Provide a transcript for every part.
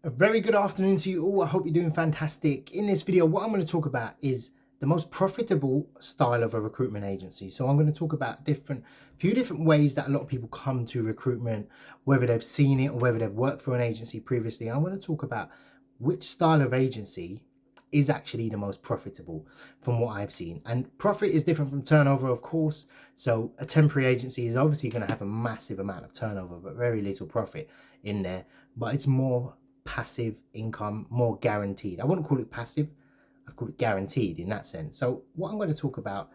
A very good afternoon to you all. I hope you're doing fantastic. In this video, what I'm going to talk about is the most profitable style of a recruitment agency. So I'm going to talk about few different ways that a lot of people come to recruitment, whether they've seen it or whether they've worked for an agency previously. I'm going to talk about which style of agency is actually the most profitable from what I've seen. And profit is different from turnover, of course. So a temporary agency is obviously going to have a massive amount of turnover, but very little profit in there. But it's more passive income, more guaranteed. I wouldn't call it passive, I'd call it guaranteed in that sense. So what I'm going to talk about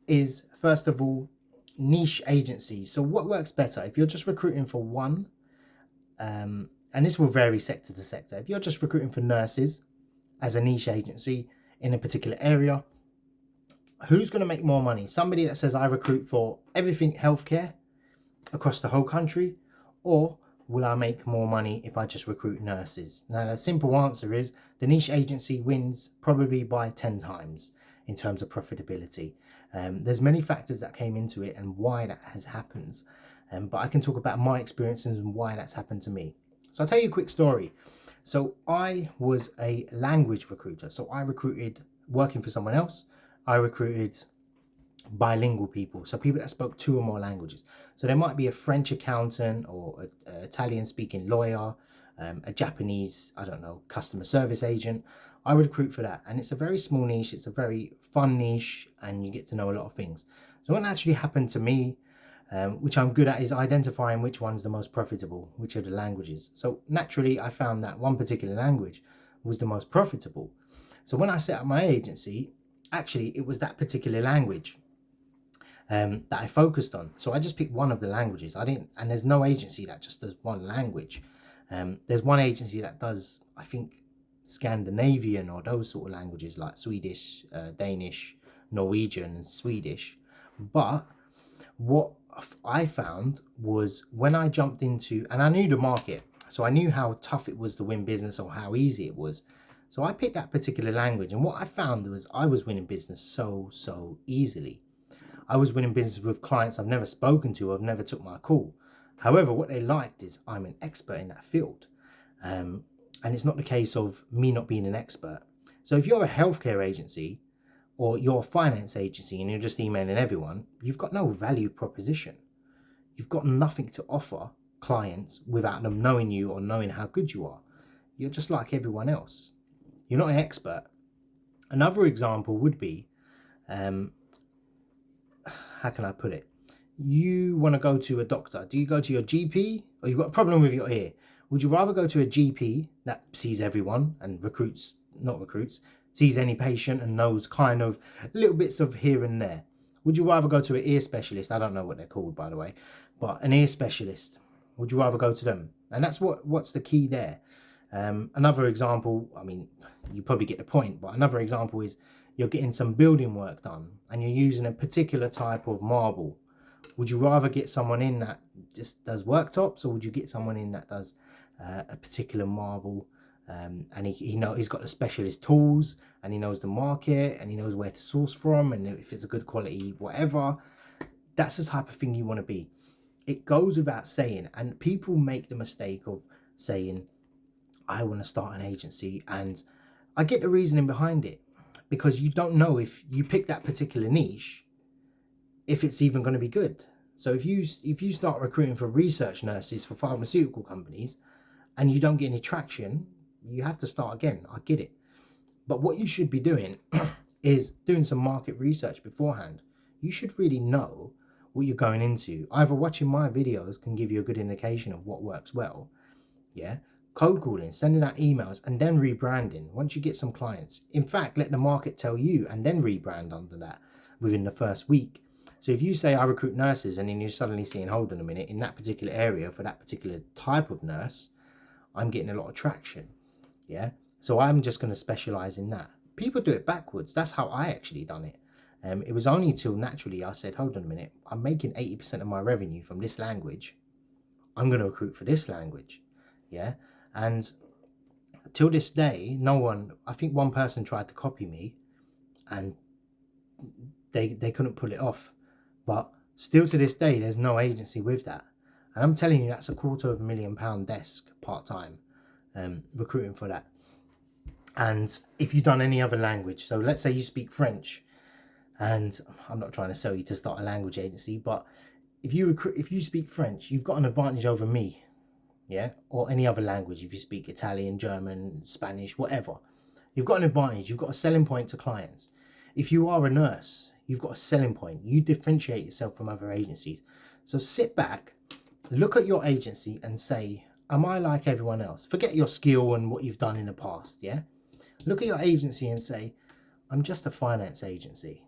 is, first of all, niche agencies. So what works better if you're just recruiting for one, and this will vary sector to sector. If you're just recruiting for nurses as a niche agency in a particular area, who's going to make more money? Somebody that says I recruit for everything healthcare across the whole country, or will I make more money if I just recruit nurses? Now, the simple answer is the niche agency wins probably by 10 times in terms of profitability. There's many factors that came into it and why that has happened. But I can talk about my experiences and why that's happened to me. So I'll tell you a quick story. So I was a language recruiter. So I recruited, working for someone else, I recruited bilingual people, so people that spoke 2 or more languages. So there might be a French accountant or an Italian speaking lawyer, a Japanese, I don't know, customer service agent. I would recruit for that, and it's a very small niche, it's a very fun niche, and you get to know a lot of things. So what actually happened to me, which I'm good at, is identifying which one's the most profitable, which are the languages. So naturally I found that one particular language was the most profitable. So when I set up my agency, actually it was that particular language that I focused on. So I just picked one of the languages. And there's no agency that just does one language. There's one agency that does, I think, Scandinavian or those sort of languages like Swedish, Danish, Norwegian, and Swedish. But what I found was when I jumped into, and I knew the market, so I knew how tough it was to win business or how easy it was. So I picked that particular language, and what I found was I was winning business so easily. I was winning business with clients I've never spoken to, I've never took my call. However, what they liked is I'm an expert in that field. And it's not the case of me not being an expert. So if you're a healthcare agency or you're a finance agency and you're just emailing everyone, you've got no value proposition. You've got nothing to offer clients without them knowing you or knowing how good you are. You're just like everyone else. You're not an expert. Another example would be, how can I put it? You want to go to a doctor. Do you go to your GP, or you've got a problem with your ear? Would you rather go to a GP that sees everyone and sees any patient and knows kind of little bits of here and there? Would you rather go to an ear specialist? I don't know what they're called, by the way, but an ear specialist. Would you rather go to them? And that's what's the key there. Another example, I mean, you probably get the point, but another example is you're getting some building work done and you're using a particular type of marble. Would you rather get someone in that just does worktops, or would you get someone in that does a particular marble, and he's got the specialist tools and he knows the market and he knows where to source from, and if it's a good quality whatever? That's the type of thing you want to be. It goes without saying, and people make the mistake of saying, I want to start an agency, and I get the reasoning behind it, because you don't know if you pick that particular niche, if it's even going to be good. So if you start recruiting for research nurses for pharmaceutical companies and you don't get any traction, you have to start again. I get it. But what you should be doing is doing some market research beforehand. You should really know what you're going into. Either watching my videos can give you a good indication of what works well. Yeah. Cold calling, sending out emails, and then rebranding once you get some clients. In fact, let the market tell you and then rebrand under that within the first week. So if you say I recruit nurses, and then you're suddenly seeing, hold on a minute, in that particular area for that particular type of nurse, I'm getting a lot of traction. Yeah. So I'm just going to specialize in that. People do it backwards. That's how I actually done it. It was only till naturally I said, hold on a minute, I'm making 80% of my revenue from this language. I'm going to recruit for this language. Yeah. And till this day, I think one person tried to copy me and they couldn't pull it off. But still to this day, there's no agency with that. And I'm telling you, that's £250,000 desk part-time. recruiting for that. And if you've done any other language, so let's say you speak French, and I'm not trying to sell you to start a language agency, but if you speak French, you've got an advantage over me, yeah, or any other language. If you speak Italian, German, Spanish, whatever, you've got an advantage. You've got a selling point to clients. If you are a nurse, you've got a selling point. You differentiate yourself from other agencies. So sit back, look at your agency and say, am I like everyone else? Forget your skill and what you've done in the past, yeah? Look at your agency and say, I'm just a finance agency.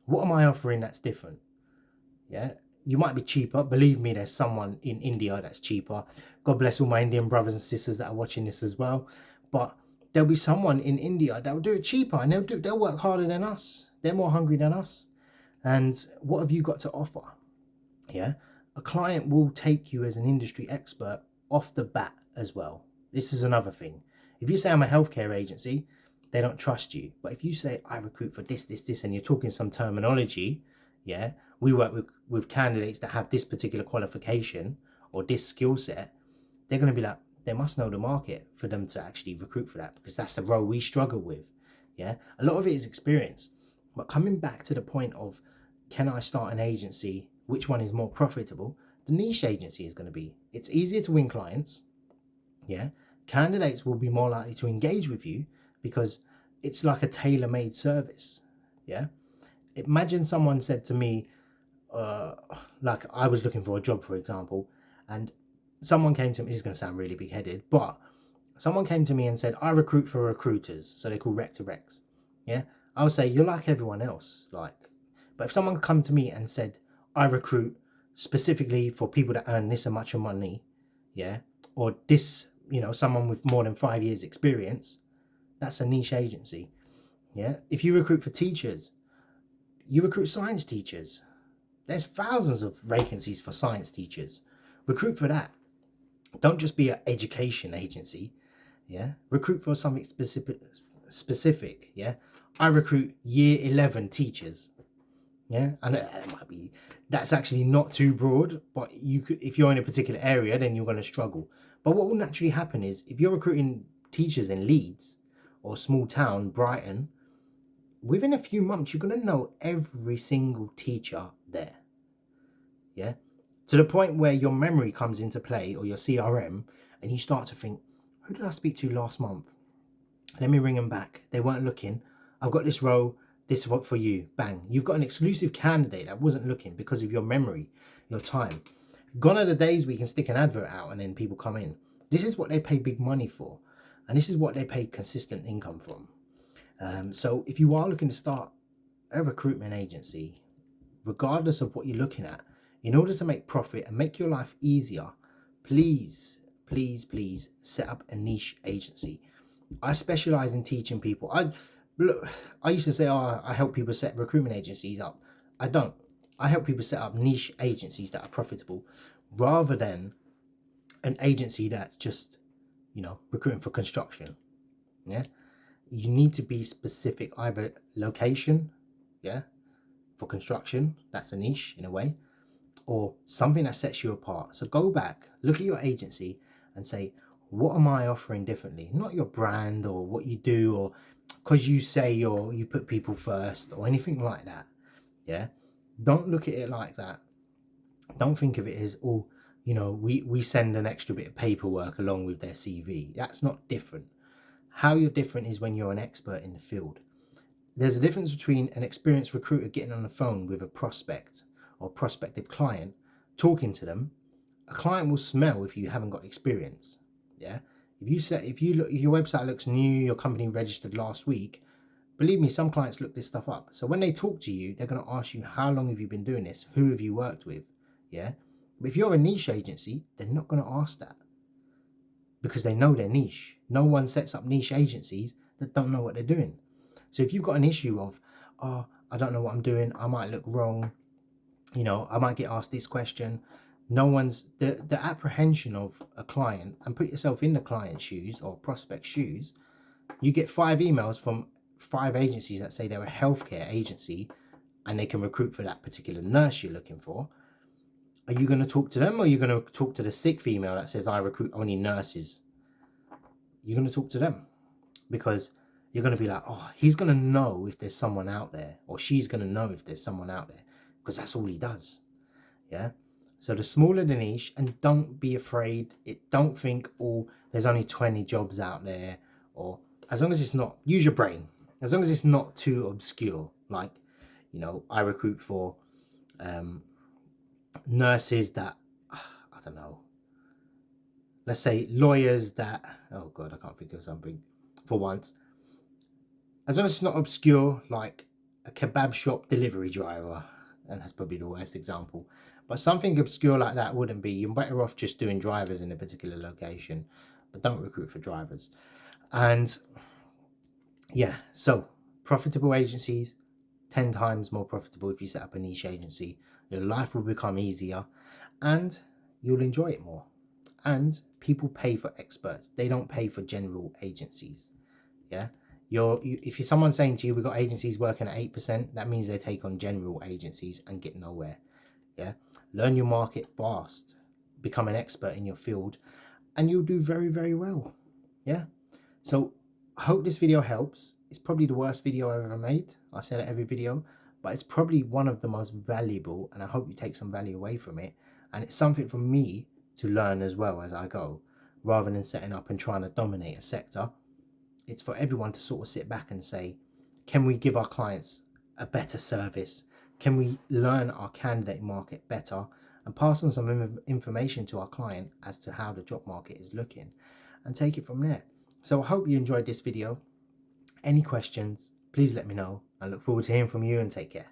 What am I offering that's different? Yeah, you might be cheaper. Believe me, there's someone in India that's cheaper. God bless all my Indian brothers and sisters that are watching this as well. But there'll be someone in India that will do it cheaper, and they'll work harder than us. They're more hungry than us. And what have you got to offer? Yeah, a client will take you as an industry expert off the bat as well. This is another thing. If you say I'm a healthcare agency, they don't trust you. But if you say I recruit for this, and you're talking some terminology, yeah, we work with candidates that have this particular qualification or this skill set, they're going to be like, they must know the market for them to actually recruit for that, because that's the role we struggle with. Yeah, a lot of it is experience. But coming back to the point of, can I start an agency? Which one is more profitable? The niche agency is going to be. It's easier to win clients. Yeah, candidates will be more likely to engage with you because it's like a tailor-made service. Yeah, imagine someone said to me, like I was looking for a job, for example, and someone came to me. This is going to sound really big-headed, but someone came to me and said, I recruit for recruiters, so they're called rec to recs. Yeah, I would say, you're like everyone else, like. But if someone come to me and said, I recruit specifically for people that earn this much of money, yeah, or this, someone with more than 5 years experience, that's a niche agency. Yeah, if you recruit for teachers, you recruit science teachers. There's thousands of vacancies for science teachers. Recruit for that. Don't just be an education agency. Yeah, recruit for something specific. Yeah, I recruit year 11 teachers. Yeah, and it might be, that's actually not too broad, but you could, if you're in a particular area, then you're going to struggle. But what will naturally happen is, if you're recruiting teachers in Leeds or small town Brighton, within a few months you're going to know every single teacher there. Yeah, to the point where your memory comes into play, or your CRM, and you start to think, who did I speak to last month? Let me ring them back. They weren't looking. I've got this role. This is what for you. Bang. You've got an exclusive candidate that wasn't looking because of your memory, your time. Gone are the days we can stick an advert out and then people come in. This is what they pay big money for. And this is what they pay consistent income from. So if you are looking to start a recruitment agency, regardless of what you're looking at, in order to make profit and make your life easier, please set up a niche agency. I specialize in teaching people. I used to say, I help people set recruitment agencies up. I don't. I help people set up niche agencies that are profitable, rather than an agency that's just, recruiting for construction. Yeah, you need to be specific, either location, yeah, for construction, that's a niche in a way, or something that sets you apart. So go back, look at your agency and say, what am I offering differently? Not your brand or what you do, or because you say you put people first or anything like that. Yeah, don't look at it like that. Don't think of it as, we send an extra bit of paperwork along with their CV. That's not different. How you're different is when you're an expert in the field. There's a difference between an experienced recruiter getting on the phone with a prospect or prospective client, talking to them. A client will smell if you haven't got experience. Yeah, if your website looks new, your company registered last week, believe me, some clients look this stuff up. So when they talk to you, they're going to ask you, how long have you been doing this? Who have you worked with? Yeah, but if you're a niche agency, they're not going to ask that, because they know their niche. No one sets up niche agencies that don't know what they're doing. So if you've got an issue of, I don't know what I'm doing, I might look wrong, I might get asked this question. No one's, the apprehension of a client, and put yourself in the client's shoes or prospect shoes. You get 5 emails from 5 agencies that say they're a healthcare agency and they can recruit for that particular nurse you're looking for. Are you going to talk to them, or are you going to talk to the 6th email that says I recruit only nurses? you're going to talk to them, because you're going to be like, oh, he's going to know if there's someone out there, or she's going to know if there's someone out there, because that's all he does. Yeah. So the smaller the niche, and don't be afraid. Don't think, oh, there's only 20 jobs out there, or as long as it's not, use your brain, as long as it's not too obscure. Like, you know, I recruit for nurses that, I don't know, let's say lawyers that, oh God, I can't think of something for once. As long as it's not obscure, like a kebab shop delivery driver, and that's probably the worst example, but something obscure like that wouldn't be. You're better off just doing drivers in a particular location, but don't recruit for drivers. And yeah, so profitable agencies, 10 times more profitable if you set up a niche agency. Your life will become easier and you'll enjoy it more. And people pay for experts. They don't pay for general agencies. Yeah. If you're someone saying to you, we've got agencies working at 8%, that means they take on general agencies and get nowhere. Yeah. Learn your market fast, become an expert in your field, and you'll do very, very well. Yeah. So I hope this video helps. It's probably the worst video I've ever made. I said it every video, but it's probably one of the most valuable, and I hope you take some value away from it. And it's something for me to learn as well as I go, rather than setting up and trying to dominate a sector. It's for everyone to sort of sit back and say, can we give our clients a better service? Can we learn our candidate market better and pass on some information to our client as to how the job market is looking, and take it from there? So I hope you enjoyed this video. Any questions, please let me know. I look forward to hearing from you, and take care.